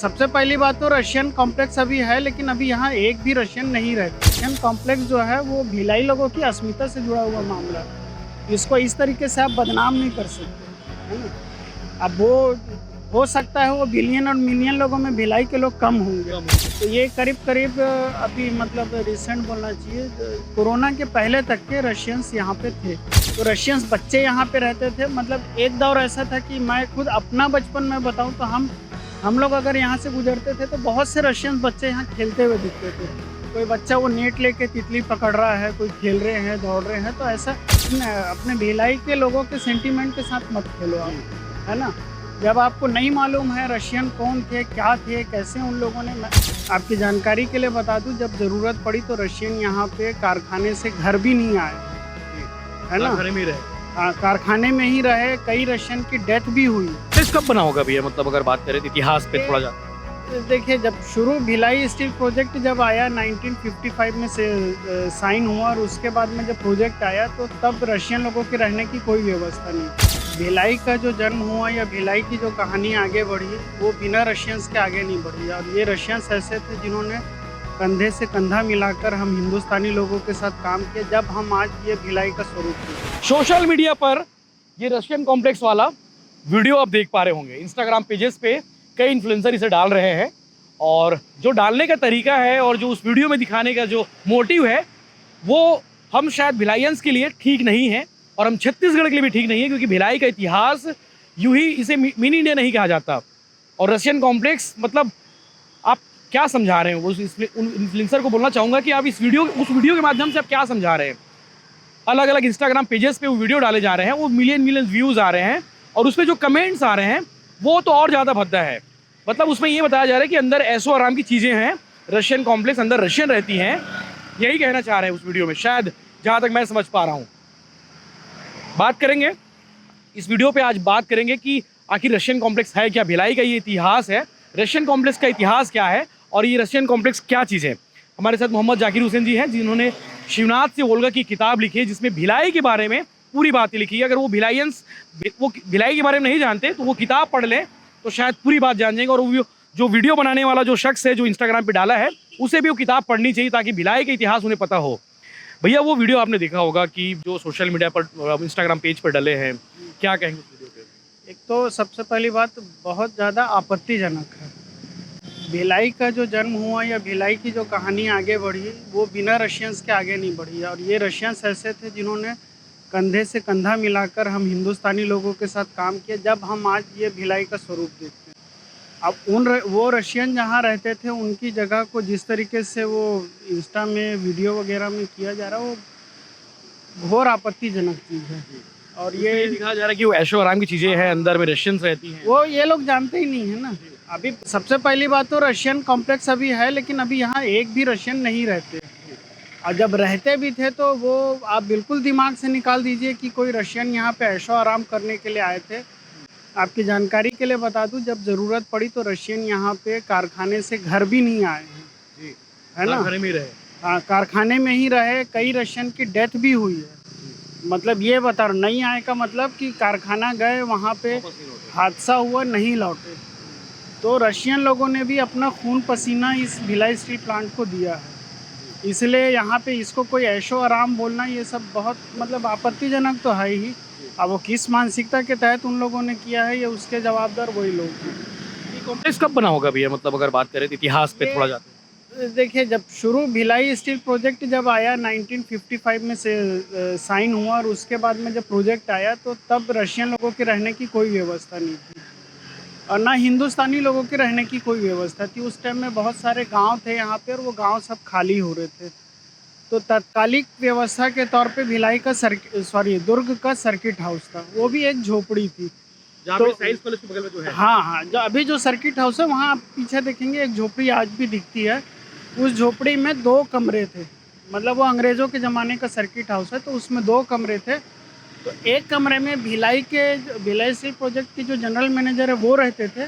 सबसे पहली बात तो रशियन कॉम्प्लेक्स अभी है, लेकिन अभी यहाँ एक भी रशियन नहीं रहते। रशियन कॉम्प्लेक्स जो है वो भिलाई लोगों की अस्मिता से जुड़ा हुआ मामला है। इसको इस तरीके से आप बदनाम नहीं कर सकते, है ना। अब वो हो सकता है वो बिलियन और मिलियन लोगों में भिलाई के लोग कम होंगे, तो ये करीब करीब अभी मतलब रिसेंट बोलना चाहिए, कोरोना के पहले तक के रशियंस यहाँ पे थे। तो रशियंस बच्चे यहाँ पे रहते थे। मतलब एक दौर ऐसा था कि मैं खुद अपना बचपन में बताऊँ तो हम लोग अगर यहाँ से गुजरते थे तो बहुत से रशियंस बच्चे यहाँ खेलते हुए दिखते थे। कोई बच्चा वो नेट लेके तितली पकड़ रहा है, कोई खेल रहे हैं, दौड़ रहे हैं। तो ऐसा अपने भिलाई के लोगों के सेंटीमेंट के साथ मत खेलो आप, है ना। जब आपको नहीं मालूम है रशियन कौन थे, क्या थे, कैसे उन लोगों ने, आपकी जानकारी के लिए बता दूं, जब ज़रूरत पड़ी तो रशियन यहाँ पे कारखाने से घर भी नहीं आए, है ना। कारखाने में ही रहे। हाँ, कारखाने में ही रहे। कई रशियन की डेथ भी हुई। देश कब बना होगा भैया, मतलब अगर बात करें तो इतिहास पे थोड़ा जा। देखिए, जब शुरू भिलाई स्टील प्रोजेक्ट जब आया 1955 में से साइन हुआ, और उसके बाद में जब प्रोजेक्ट आया तो तब रशियन लोगों के रहने की कोई व्यवस्था नहीं। भिलाई का जो जन्म हुआ या भिलाई की जो कहानी आगे बढ़ी वो बिना रशियंस के आगे नहीं बढ़ी। और ये रशियंस ऐसे थे जिन्होंने कंधे से कंधा मिलाकर हम हिंदुस्तानी लोगों के साथ काम किया, जब हम आज ये भिलाई का स्वरूप थे। सोशल मीडिया पर ये रशियन कॉम्प्लेक्स वाला वीडियो आप देख पा रहे होंगे। इंस्टाग्राम पेजेस पे कई इन्फ्लुएंसर इसे डाल रहे हैं, और जो डालने का तरीका है और जो उस वीडियो में दिखाने का जो मोटिव है वो हम शायद भिलाइयंस के लिए ठीक नहीं है, और हम छत्तीसगढ़ के लिए भी ठीक नहीं है, क्योंकि भिलाई का इतिहास यूं ही इसे मिनी इंडिया नहीं कहा जाता। और रशियन कॉम्प्लेक्स मतलब आप क्या समझा रहे हैं? उन इन्फ्लुएंसर को बोलना चाहूँगा कि आप उस वीडियो के माध्यम से आप क्या समझा रहे हैं। अलग अलग इंस्टाग्राम पेजेस पे वो वीडियो डाले जा रहे हैं, वो मिलियन व्यूज़ आ रहे हैं, और उस पर जो कमेंट्स आ रहे हैं वो तो और ज़्यादा भद्दा है। मतलब उसमें ये बताया जा रहा है कि अंदर ऐशो आराम की चीज़ें हैं, रशियन कॉम्प्लेक्स अंदर रशियन रहती हैं, यही कहना चाह रहे हैं उस वीडियो में, शायद जहाँ तक मैं समझ पा रहा हूँ। बात करेंगे इस वीडियो पे, आज बात करेंगे कि आखिर रशियन कॉम्प्लेक्स है क्या, भिलाई का ये इतिहास है, रशियन कॉम्प्लेक्स का इतिहास क्या है, और ये रशियन कॉम्प्लेक्स क्या चीज़ है। हमारे साथ मोहम्मद जाकिर हुसैन जी हैं, जिन्होंने शिवनाथ से वोल्गा की किताब लिखी है, जिसमें भिलाई के बारे में पूरी बातें लिखी है। अगर वो भिलाइयंस वो भिलाई के बारे में नहीं जानते तो वो किताब पढ़ लें तो शायद पूरी बात जान जाएंगे। और वो जो वीडियो बनाने वाला जो शख्स है जो इंस्टाग्राम पे डाला है, उसे भी वो किताब पढ़नी चाहिए ताकि भिलाई का इतिहास उन्हें पता हो। भैया, वो वीडियो आपने देखा होगा कि जो सोशल मीडिया पर इंस्टाग्राम पेज पर डले हैं, क्या कहेंगे उस वीडियो पे? एक तो सबसे पहली बात बहुत ज़्यादा आपत्तिजनक है। भिलाई का जो जन्म हुआ या भिलाई की जो कहानी आगे बढ़ी वो बिना रशियंस के आगे नहीं बढ़ी। और ये रशियंस ऐसे थे जिन्होंने कंधे से कंधा मिलाकर हम हिंदुस्तानी लोगों के साथ काम किया, जब हम आज ये भिलाई का स्वरूप देखते हैं। अब वो रशियन जहाँ रहते थे उनकी जगह को जिस तरीके से वो इंस्टा में वीडियो वगैरह में किया जा रहा है, वो घोर आपत्तिजनक चीज़ है। और ये दिखाया जा रहा है कि वो ऐशो आराम की चीज़ें हैं, अंदर में रशियंस रहती हैं, वो ये लोग जानते ही नहीं है ना। अभी सबसे पहली बात तो रशियन कॉम्प्लेक्स अभी है, लेकिन अभी यहाँ एक भी रशियन नहीं रहते। और जब रहते भी थे तो वो आप बिल्कुल दिमाग से निकाल दीजिए कि कोई रशियन यहाँ पे ऐशो आराम करने के लिए आए थे। आपकी जानकारी के लिए बता दूं, जब ज़रूरत पड़ी तो रशियन यहाँ पे कारखाने से घर भी नहीं आए हैं, है ना। कारखाने में ही रहे। हाँ, कारखाने में ही रहे। कई रशियन की डेथ भी हुई है। मतलब ये बता रहा, नहीं आए का मतलब कि कारखाना गए, वहाँ पे हादसा हुआ, नहीं लौटे। तो रशियन लोगों ने भी अपना खून पसीना इस भिलाई स्टील प्लांट को दिया है, इसलिए यहाँ पे इसको कोई ऐशो आराम बोलना ये सब बहुत मतलब आपत्तिजनक तो है ही। अब वो किस मानसिकता के तहत उन लोगों ने किया है, ये उसके जवाबदार वही लोग हैं। ये कॉम्प्लेक्स कब बना होगा भैया, मतलब अगर बात करें तो इतिहास पे थोड़ा जाते हैं। देखिए, जब शुरू भिलाई स्टील प्रोजेक्ट जब आया 1955 में से साइन हुआ, और उसके बाद में जब प्रोजेक्ट आया तो तब रशियन लोगों के रहने की कोई व्यवस्था नहीं थी, और ना हिंदुस्तानी लोगों के रहने की कोई व्यवस्था थी। उस टाइम में बहुत सारे गांव थे यहाँ पे, और वो गांव सब खाली हो रहे थे। तो तत्कालिक व्यवस्था के तौर पे भिलाई का दुर्ग का सर्किट हाउस था, वो भी एक झोपड़ी थी। तो साइंस कॉलेज के बगल में जो है, हाँ, जो अभी जो सर्किट हाउस है वहाँ आप पीछे देखेंगे एक झोपड़ी आज भी दिखती है। उस झोपड़ी में 2 कमरे थे। मतलब वो अंग्रेज़ों के ज़माने का सर्किट हाउस है, तो उसमें 2 कमरे थे। तो एक कमरे में भिलाई स्टील प्रोजेक्ट के जो जनरल मैनेजर है वो रहते थे,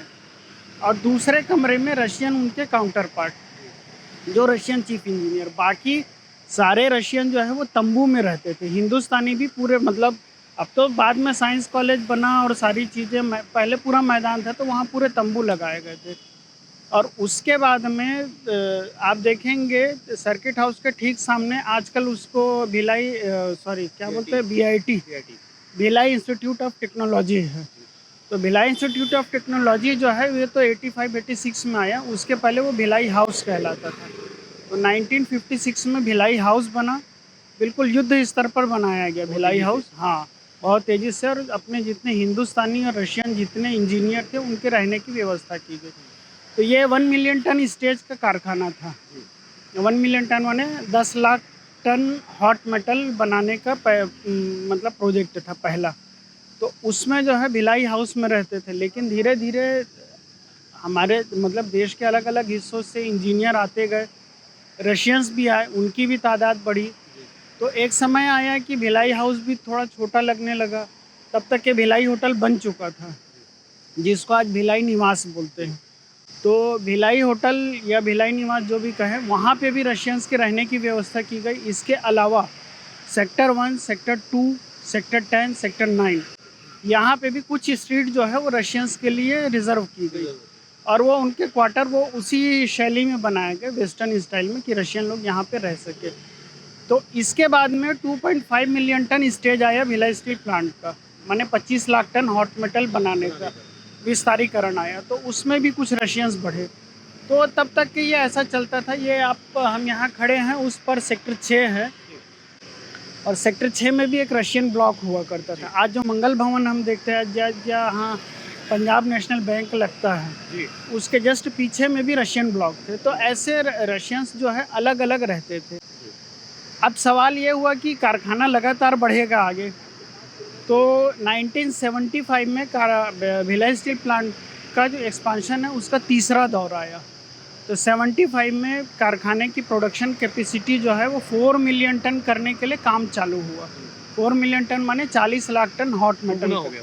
और दूसरे कमरे में रशियन उनके काउंटर पार्ट जो रशियन चीफ इंजीनियर। बाकी सारे रशियन जो है वो तंबू में रहते थे। हिंदुस्तानी भी पूरे, मतलब अब तो बाद में साइंस कॉलेज बना और सारी चीज़ें, पहले पूरा मैदान था तो वहाँ पूरे तंबू लगाए गए थे। और उसके बाद में आप देखेंगे सर्किट हाउस के ठीक सामने आजकल उसको सॉरी क्या बोलते हैं, BIT, Bhilai institute of technology है। तो भिलाई इंस्टीट्यूट ऑफ टेक्नोलॉजी जो है ये तो 85-86 में आया, उसके पहले वो भिलाई हाउस कहलाता था। तो 1956 में भिलाई हाउस बना, बिल्कुल युद्ध स्तर पर बनाया गया भिलाई हाउस। हाँ, बहुत तेज़ी से, और अपने जितने हिंदुस्तानी और रशियन जितने इंजीनियर थे उनके रहने की व्यवस्था की गई। तो ये 1 मिलियन टन स्टेज का कारखाना था। 1 मिलियन टन माने 10 लाख टन हॉट मेटल बनाने का मतलब प्रोजेक्ट था पहला। तो उसमें जो है भिलाई हाउस में रहते थे, लेकिन धीरे धीरे हमारे मतलब देश के अलग अलग हिस्सों से इंजीनियर आते गए, रशियंस भी आए, उनकी भी तादाद बढ़ी। तो एक समय आया कि भिलाई हाउस भी थोड़ा छोटा लगने लगा। तब तक के भिलाई होटल बन चुका था, जिसको आज भिलाई निवास बोलते हैं। तो भिलाई होटल या भिलाई निवास जो भी कहें, वहाँ पे भी रशियंस के रहने की व्यवस्था की गई। इसके अलावा सेक्टर 1, सेक्टर 2, सेक्टर 10, सेक्टर 9, यहाँ पे भी कुछ स्ट्रीट जो है वो रशियंस के लिए रिज़र्व की गई, और वो उनके क्वार्टर वो उसी शैली में बनाए गए, वेस्टर्न स्टाइल में, कि रशियन लोग यहाँ पे रह सके। तो इसके बाद में 2.5 मिलियन टन स्टेज आया भिलाई स्टील प्लांट का, माने 25 लाख टन हॉट मेटल बनाने का विस्तारीकरण आया। तो उसमें भी कुछ रशियंस बढ़े। तो तब तक कि ये ऐसा चलता था। ये हम यहाँ खड़े हैं, उस पर सेक्टर 6 है, और सेक्टर 6 में भी एक रशियन ब्लॉक हुआ करता था। आज जो मंगल भवन हम देखते हैं, जहाँ पंजाब नेशनल बैंक लगता है, उसके जस्ट पीछे में भी रशियन ब्लॉक थे। तो ऐसे रशियंस जो है अलग अलग रहते थे। अब सवाल ये हुआ कि कारखाना लगातार बढ़ेगा आगे। तो 1975 में भिलाई स्टील प्लांट का जो एक्सपांशन है उसका तीसरा दौर आया। तो 75 में कारखाने की प्रोडक्शन कैपेसिटी जो है वो 4 मिलियन टन करने के लिए काम चालू हुआ। 4 मिलियन टन माने 40 लाख टन हॉट मेटल हो गया।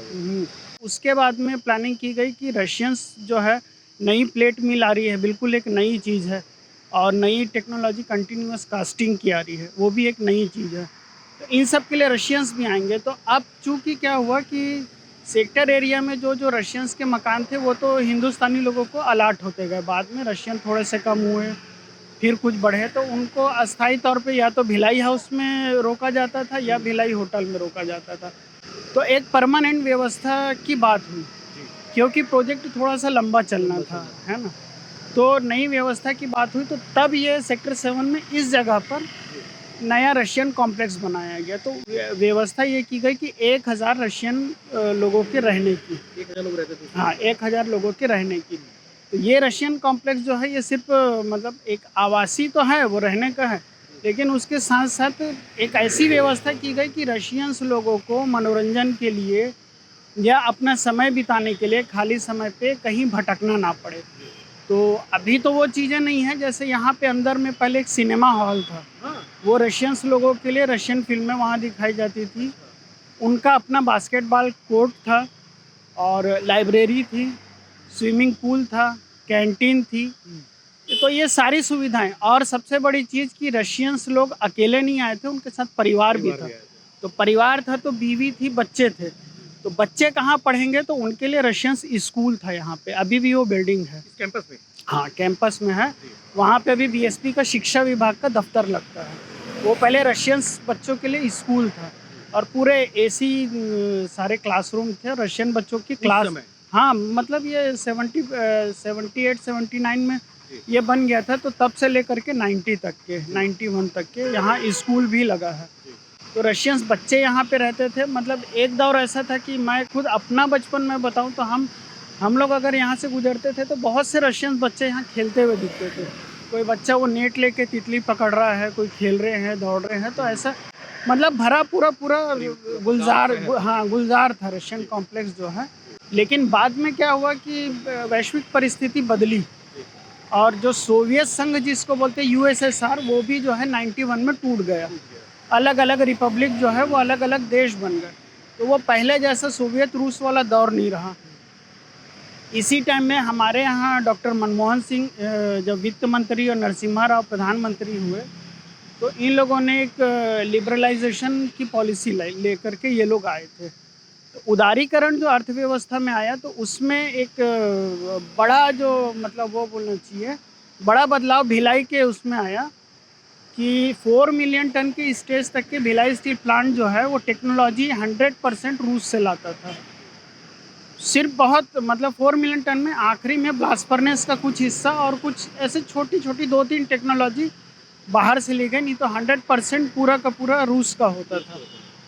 उसके बाद में प्लानिंग की गई कि रशियंस जो है नई प्लेट मिल आ रही है, बिल्कुल एक नई चीज़ है, और नई टेक्नोलॉजी कंटिन्यूस कास्टिंग की आ रही है, वो भी एक नई चीज़ है। तो इन सब के लिए रशियंस भी आएंगे। तो अब चूँकि क्या हुआ कि सेक्टर एरिया में जो रशियंस के मकान थे वो तो हिंदुस्तानी लोगों को अलाट होते गए। बाद में रशियन थोड़े से कम हुए, फिर कुछ बढ़े, तो उनको अस्थायी तौर पे या तो भिलाई हाउस में रोका जाता था या भिलाई होटल में रोका जाता था। तो एक परमानेंट व्यवस्था की बात हुई, क्योंकि प्रोजेक्ट थोड़ा सा लंबा चलना था, है ना। तो नई व्यवस्था की बात हुई, तो तब ये सेक्टर 7 में इस जगह पर नया रशियन कॉम्प्लेक्स बनाया गया। तो व्यवस्था ये की गई कि 1000 रशियन लोगों के रहने की। 1000 लोग रहते थे? हाँ, 1000 लोगों के रहने की। तो ये रशियन कॉम्प्लेक्स जो है ये सिर्फ मतलब एक आवासीय तो है, वो रहने का है, लेकिन उसके साथ साथ एक ऐसी व्यवस्था की गई कि रशियंस लोगों को मनोरंजन के लिए या अपना समय बिताने के लिए खाली समय पे कहीं भटकना ना पड़े। तो अभी तो वो चीज़ें नहीं हैं। जैसे यहाँ पे अंदर में पहले एक सिनेमा हॉल था, वो रशियंस लोगों के लिए रशियन फिल्में वहाँ दिखाई जाती थी। उनका अपना बास्केटबॉल कोर्ट था, और लाइब्रेरी थी, स्विमिंग पूल था, कैंटीन थी। तो ये सारी सुविधाएं, और सबसे बड़ी चीज़ कि रशियंस लोग अकेले नहीं आए थे, उनके साथ परिवार भी था। तो परिवार था तो बीवी थी, बच्चे थे। तो बच्चे कहाँ पढ़ेंगे, तो उनके लिए रशियंस स्कूल था यहाँ पे, अभी भी वो बिल्डिंग है कैंपस में। हाँ, कैंपस में है। वहाँ पे अभी बीएसपी का शिक्षा विभाग का दफ्तर लगता है। वो पहले रशियंस बच्चों के लिए स्कूल था, और पूरे एसी सारे क्लासरूम थे रशियन बच्चों की क्लास। हाँ, मतलब ये 78-79 में ये बन गया था। तो तब से लेकर के 91 तक के यहाँ स्कूल भी लगा है। तो रशियंस बच्चे यहाँ पे रहते थे। मतलब एक दौर ऐसा था कि मैं खुद अपना बचपन में बताऊँ तो हम लोग अगर यहाँ से गुजरते थे तो बहुत से रशियंस बच्चे यहाँ खेलते हुए दिखते थे। कोई बच्चा वो नेट लेके तितली पकड़ रहा है, कोई खेल रहे हैं, दौड़ रहे हैं। तो ऐसा मतलब भरा पूरा गुलजार था रशियन कॉम्प्लेक्स जो है। लेकिन बाद में क्या हुआ कि वैश्विक परिस्थिति बदली, और जो सोवियत संघ जिसको बोलते हैं USSR, वो भी जो है 91 में टूट गया। अलग अलग रिपब्लिक जो है वो अलग अलग देश बन गए। तो वो पहले जैसा सोवियत रूस वाला दौर नहीं रहा। इसी टाइम में हमारे यहाँ डॉक्टर मनमोहन सिंह जब वित्त मंत्री और नरसिम्हा राव प्रधानमंत्री हुए, तो इन लोगों ने एक लिबरलाइजेशन की पॉलिसी लेकर के ये लोग आए थे। तो उदारीकरण जो अर्थव्यवस्था में आया तो उसमें एक बड़ा जो मतलब वो बोलना चाहिए बड़ा बदलाव भिलाई के उसमें आया कि 4 मिलियन टन के स्टेज तक के भिलाई स्टील प्लांट जो है वो टेक्नोलॉजी 100% रूस से लाता था। सिर्फ बहुत मतलब 4 मिलियन टन में आखिरी में ब्लास्ट फर्नेस का कुछ हिस्सा और कुछ ऐसे छोटी छोटी 2-3 टेक्नोलॉजी बाहर से ली गई, नहीं तो 100% पूरा का पूरा रूस का होता था।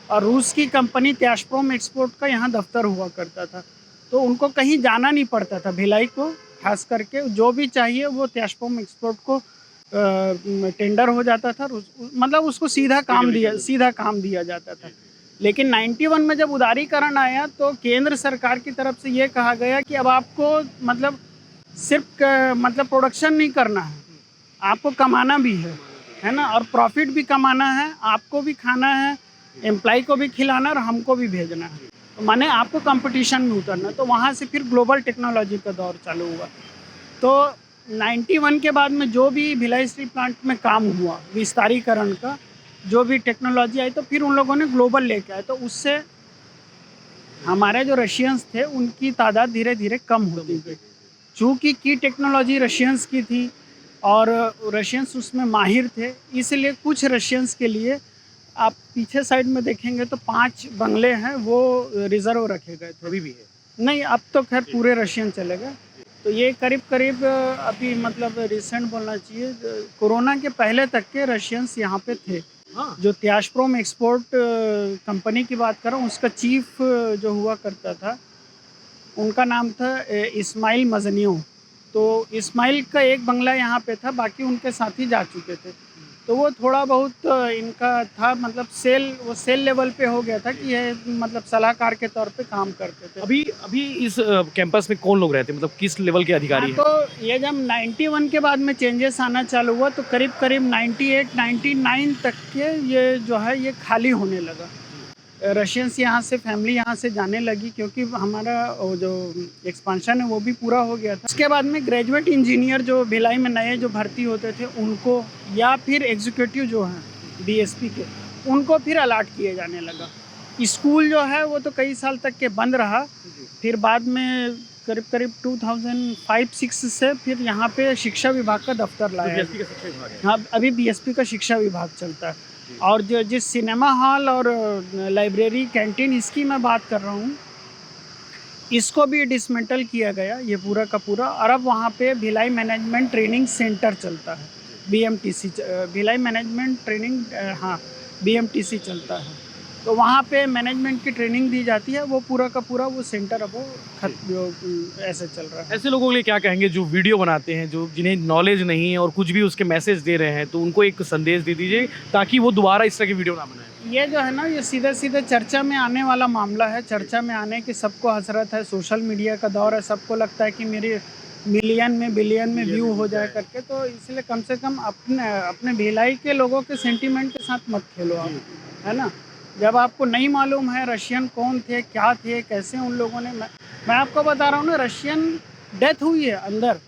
और रूस की कंपनी त्याशप्रोम एक्सपोर्ट का यहाँ दफ्तर हुआ करता था, तो उनको कहीं जाना नहीं पड़ता था। भिलाई को खास करके जो भी चाहिए वो त्याशप्रोम एक्सपोर्ट को टेंडर हो जाता था, मतलब उसको सीधा काम दिया जाता था। लेकिन 91 में जब उदारीकरण आया तो केंद्र सरकार की तरफ से ये कहा गया कि अब आपको मतलब सिर्फ मतलब प्रोडक्शन नहीं करना है, आपको कमाना भी है ना, और प्रॉफिट भी कमाना है, आपको भी खाना है, एम्प्लॉय को भी खिलाना और हमको भी भेजना है, तो माने आपको कंपटीशन में उतरना। तो वहाँ से फिर ग्लोबल टेक्नोलॉजी का दौर चालू हुआ। तो 91 के बाद में जो भी भिलाई स्टील प्लांट में काम हुआ विस्तारीकरण का, जो भी टेक्नोलॉजी आई, तो फिर उन लोगों ने ग्लोबल लेके आए, तो उससे हमारे जो रशियंस थे उनकी तादाद धीरे धीरे कम होती गई। चूँकि की टेक्नोलॉजी रशियंस की थी और रशियंस उसमें माहिर थे, इसलिए कुछ रशियंस के लिए आप पीछे साइड में देखेंगे तो 5 बंगले हैं वो रिजर्व रखे गए थे। अभी भी है? नहीं, अब तो खैर पूरे रशियन चले गए। तो ये करीब करीब अभी मतलब रिसेंट बोलना चाहिए, कोरोना के पहले तक के रशियंस यहाँ पे थे। हाँ। जो त्याशप्रोम एक्सपोर्ट कंपनी की बात कर रहा हूँ, उसका चीफ जो हुआ करता था उनका नाम था इस्माइल मजनियो। तो इस्माइल का एक बंगला यहाँ पे था, बाकी उनके साथी जा चुके थे। तो वो थोड़ा बहुत इनका था, मतलब सेल लेवल पे हो गया था कि ये मतलब सलाहकार के तौर पे काम करते थे। अभी इस कैंपस में कौन लोग रहते हैं, मतलब किस लेवल के अधिकारी हैं? तो ये जब 91 के बाद में चेंजेस आना चालू हुआ तो करीब करीब 98 99 तक के ये जो है ये खाली होने लगा। रशियंस यहाँ से फैमिली यहाँ से जाने लगी, क्योंकि हमारा जो एक्सपांशन है वो भी पूरा हो गया था। उसके बाद में ग्रेजुएट इंजीनियर जो भिलाई में नए जो भर्ती होते थे उनको, या फिर एग्जीक्यूटिव जो हैं बीएसपी के, उनको फिर अलाट किए जाने लगा। स्कूल जो है वो तो कई साल तक के बंद रहा, फिर बाद में करीब करीब 2005-06 से फिर यहाँ पे शिक्षा विभाग का दफ्तर लाया। हाँ, अभी बीएसपी का शिक्षा विभाग चलता है। और जो जिस सिनेमा हॉल और लाइब्रेरी कैंटीन इसकी मैं बात कर रहा हूँ, इसको भी डिसमेंटल किया गया ये पूरा का पूरा। और अब वहाँ पे भिलाई मैनेजमेंट ट्रेनिंग सेंटर चलता है, बीएमटीसी, भिलाई मैनेजमेंट ट्रेनिंग, हाँ बीएमटीसी चलता है। तो वहाँ पे मैनेजमेंट की ट्रेनिंग दी जाती है, वो पूरा का पूरा वो सेंटर अब वो जो ऐसे चल रहा है। ऐसे लोगों के लिए क्या कहेंगे जो वीडियो बनाते हैं, जो जिन्हें नॉलेज नहीं है और कुछ भी उसके मैसेज दे रहे हैं, तो उनको एक संदेश दे दीजिए ताकि वो दोबारा इस तरह की वीडियो ना बनाएं। ये जो है ना, ये सीधे सीधे चर्चा में आने वाला मामला है। चर्चा में आने की सबको हसरत है, सोशल मीडिया का दौर है, सबको लगता है कि मेरी मिलियन में बिलियन में व्यू हो जाए करके। तो इसलिए कम से कम अपने भिलाई के लोगों के सेंटीमेंट के साथ मत खेलो आप, है ना। जब आपको नहीं मालूम है रशियन कौन थे, क्या थे, कैसे उन लोगों ने, मैं आपको बता रहा हूँ ना, रशियन डेथ हुई है अंदर,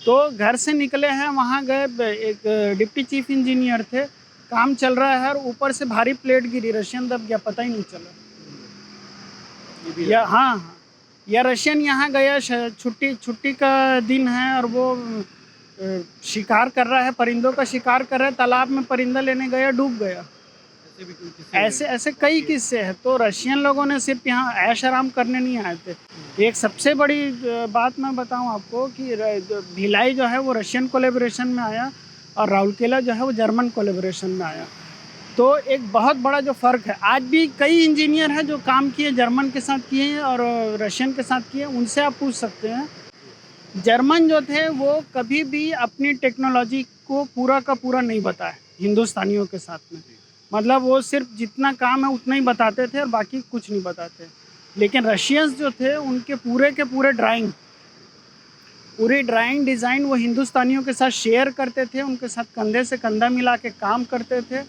तो घर से निकले हैं, वहाँ गए, एक डिप्टी चीफ इंजीनियर थे, काम चल रहा है और ऊपर से भारी प्लेट गिरी, रशियन दब गया, पता ही नहीं चला। या हाँ, या रशियन यहाँ गया, छुट्टी का दिन है और वो शिकार कर रहा है, परिंदों का शिकार कर रहा है, तालाब में परिंदा लेने गया, डूब गया। ऐसे कई किस्से हैं। तो रशियन लोगों ने सिर्फ यहाँ ऐश आराम करने नहीं आए थे। एक सबसे बड़ी बात मैं बताऊँ आपको कि भिलाई जो है वो रशियन कोलेब्रेशन में आया और राउरकेला जो है वो जर्मन कोलेब्रेशन में आया। तो एक बहुत बड़ा जो फ़र्क है, आज भी कई इंजीनियर हैं जो काम किए जर्मन के साथ किए हैं और रशियन के साथ किए, उनसे आप पूछ सकते हैं। जर्मन जो थे वो कभी भी अपनी टेक्नोलॉजी को पूरा का पूरा नहीं बताए हिंदुस्तानियों के साथ में, मतलब वो सिर्फ जितना काम है उतना ही बताते थे और बाकी कुछ नहीं बताते। लेकिन रशियंस जो थे उनके पूरे के पूरे पूरी ड्राइंग डिज़ाइन वो हिंदुस्तानियों के साथ शेयर करते थे, उनके साथ कंधे से कंधा मिला के काम करते थे।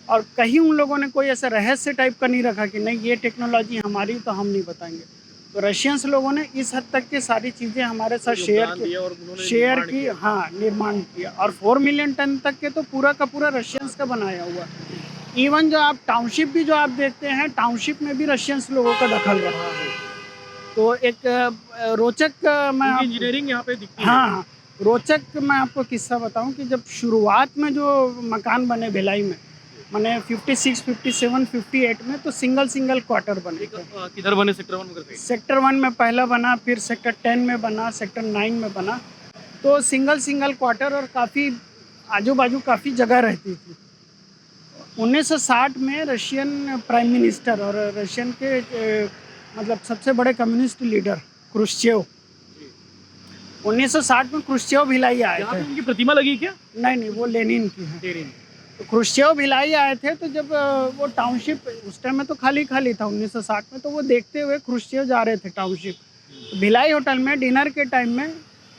और कहीं उन लोगों ने कोई ऐसा रहस्य टाइप का नहीं रखा कि नहीं ये टेक्नोलॉजी हमारी तो हम नहीं बताएंगे। तो रशियंस लोगों ने इस हद तक की सारी चीज़ें हमारे साथ शेयर की, हाँ निर्माण किया। और 4 मिलियन टन तक के तो पूरा का पूरा रशियंस का बनाया हुआ। इवन जो आप टाउनशिप भी जो आप देखते हैं, टाउनशिप में भी रशियंस लोगों का दखल रहा है। तो एक रोचक मैं आप इंजीनियरिंग यहाँ पे दिखती है। हाँ, रोचक मैं आपको किस्सा बताऊं कि जब शुरुआत में जो मकान बने भिलाई में, मैंने 56, 57, 58 में तो सिंगल क्वार्टर बने थे। किधर बने सेक्टर 1 में? सेक्टर 1 में पहला बना, फिर सेक्टर 10 में बना, सेक्टर 9 में बना। तो सिंगल क्वार्टर और काफ़ी आजू बाजू काफ़ी जगह रहती थी। 1960 में रशियन प्राइम मिनिस्टर और रशियन के मतलब सबसे बड़े कम्युनिस्ट लीडर क्रुश्चेव, 1960 में क्रुश्चेव भिलाई आए यहाँ थे। पे उनकी प्रतिमा लगी क्या? नहीं, वो लेनिन की है। तो क्रुश्चेव भिलाई आए थे, तो जब वो टाउनशिप उस टाइम में तो खाली था 1960 में, तो वो देखते हुए क्रुश्चेव जा रहे थे टाउनशिप। तो भिलाई होटल में डिनर के टाइम में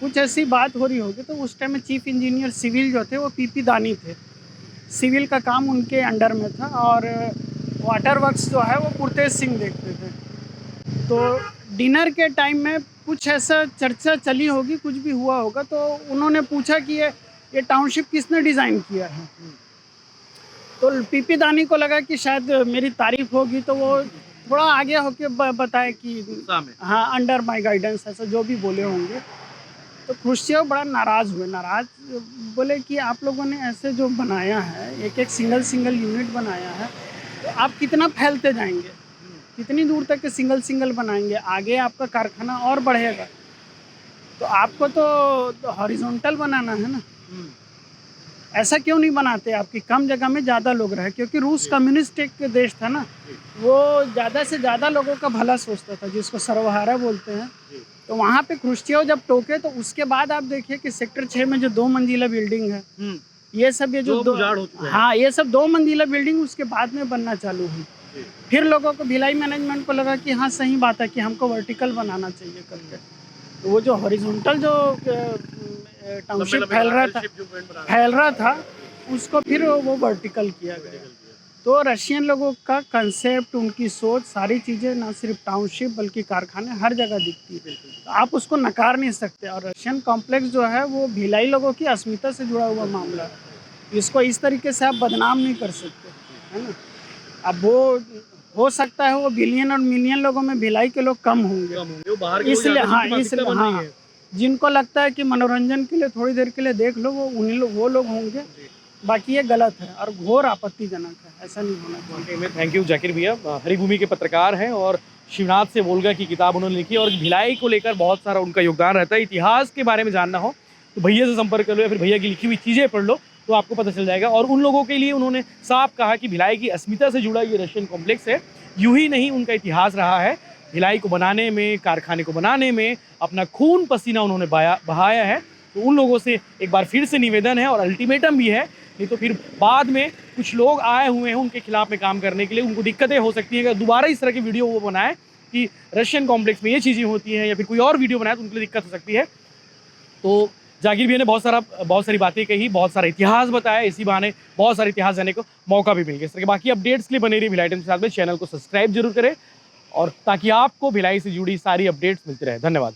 कुछ ऐसी बात हो रही होगी, तो उस टाइम में चीफ इंजीनियर सिविल जो थे वो पीपी दानी थे। सिविल का काम उनके अंडर में था और वाटर वर्क्स जो है वो पुरतेज सिंह देखते थे। तो डिनर के टाइम में कुछ ऐसा चर्चा चली होगी, कुछ भी हुआ होगा, तो उन्होंने पूछा कि ये टाउनशिप किसने डिज़ाइन किया है। तो पीपी दानी को लगा कि शायद मेरी तारीफ होगी, तो वो थोड़ा आगे होके बताए कि हाँ, अंडर माय गाइडेंस, ऐसा जो भी बोले होंगे। तो क्रुश्चेव बड़ा नाराज़ हुए, बोले कि आप लोगों ने ऐसे जो बनाया है, एक सिंगल यूनिट बनाया है, तो आप कितना फैलते जाएंगे, कितनी दूर तक के सिंगल बनाएंगे, आगे आपका कारखाना और बढ़ेगा। तो आपको तो हॉरिजॉन्टल बनाना है ना, ऐसा क्यों नहीं बनाते आपकी कम जगह में ज़्यादा लोग रहे, क्योंकि रूस कम्युनिस्ट एक देश था ना, वो ज़्यादा से ज़्यादा लोगों का भला सोचता था, जिसको सर्वहारा बोलते हैं। तो वहाँ पे क्रुश्चेव जब टोके, तो उसके बाद आप देखिए कि सेक्टर 6 में जो 2 मंजिला बिल्डिंग है, ये सब ये जो हाँ, ये सब 2 मंजिला बिल्डिंग उसके बाद में बनना चालू हुई। फिर लोगों को, भिलाई मैनेजमेंट को लगा कि हाँ सही बात है कि हमको वर्टिकल बनाना चाहिए करके। तो वो जो हॉरिजॉन्टल जो टाउनशिप फैल रहा था उसको फिर वो वर्टिकल किया गया। तो रशियन लोगों का कंसेप्ट, उनकी सोच, सारी चीज़ें ना सिर्फ टाउनशिप बल्कि कारखाने हर जगह दिखती है, तो आप उसको नकार नहीं सकते। और रशियन कॉम्प्लेक्स जो है वो भिलाई लोगों की अस्मिता से जुड़ा हुआ मामला है, इसको इस तरीके से आप बदनाम नहीं कर सकते, है ना। अब वो हो सकता है वो बिलियन और मिलियन लोगों में भिलाई के लोग कम होंगे, इसलिए हाँ, जिनको लगता है कि मनोरंजन के लिए थोड़ी देर के लिए देख लो, वो लोग होंगे। बाकी ये गलत है और घोर आपत्तिजनक है, ऐसा नहीं होना चाहिए। थैंक यू जाकिर भैया, हरिभूमि के पत्रकार हैं और शिवनाथ से वोल्गा की किताब उन्होंने लिखी और भिलाई को लेकर बहुत सारा उनका योगदान रहता है। इतिहास के बारे में जानना हो तो भैया से संपर्क कर लो या फिर भैया की लिखी हुई चीज़ें पढ़ लो, तो आपको पता चल जाएगा। और उन लोगों के लिए उन्होंने साफ कहा कि भिलाई की अस्मिता से जुड़ा ये रशियन कॉम्प्लेक्स है, यूं ही नहीं उनका इतिहास रहा है। भिलाई को बनाने में, कारखाने को बनाने में अपना खून पसीना उन्होंने बहाया है। तो उन लोगों से एक बार फिर से निवेदन है और अल्टीमेटम भी है, नहीं तो फिर बाद में कुछ लोग आए हुए हैं उनके खिलाफ में काम करने के लिए, उनको दिक्कतें हो सकती है। अगर दोबारा इस तरह की वीडियो वो बनाए कि रशियन कॉम्प्लेक्स में ये चीज़ें होती हैं या फिर कोई और वीडियो बनाए, तो उनके लिए दिक्कत हो सकती है। तो जाकिर भैया ने बहुत सारी बातें कही, बहुत सारा इतिहास बताया, इसी बहाने बहुत सारे इतिहास जाने को मौका भी मिल गया। इस तरह के बाकी अपडेट्स के लिए बने रही भिलाई टाइम्स के साथ में, चैनल को सब्सक्राइब जरूर करें और ताकि आपको भिलाई से जुड़ी सारी अपडेट्स मिलती रहे। धन्यवाद।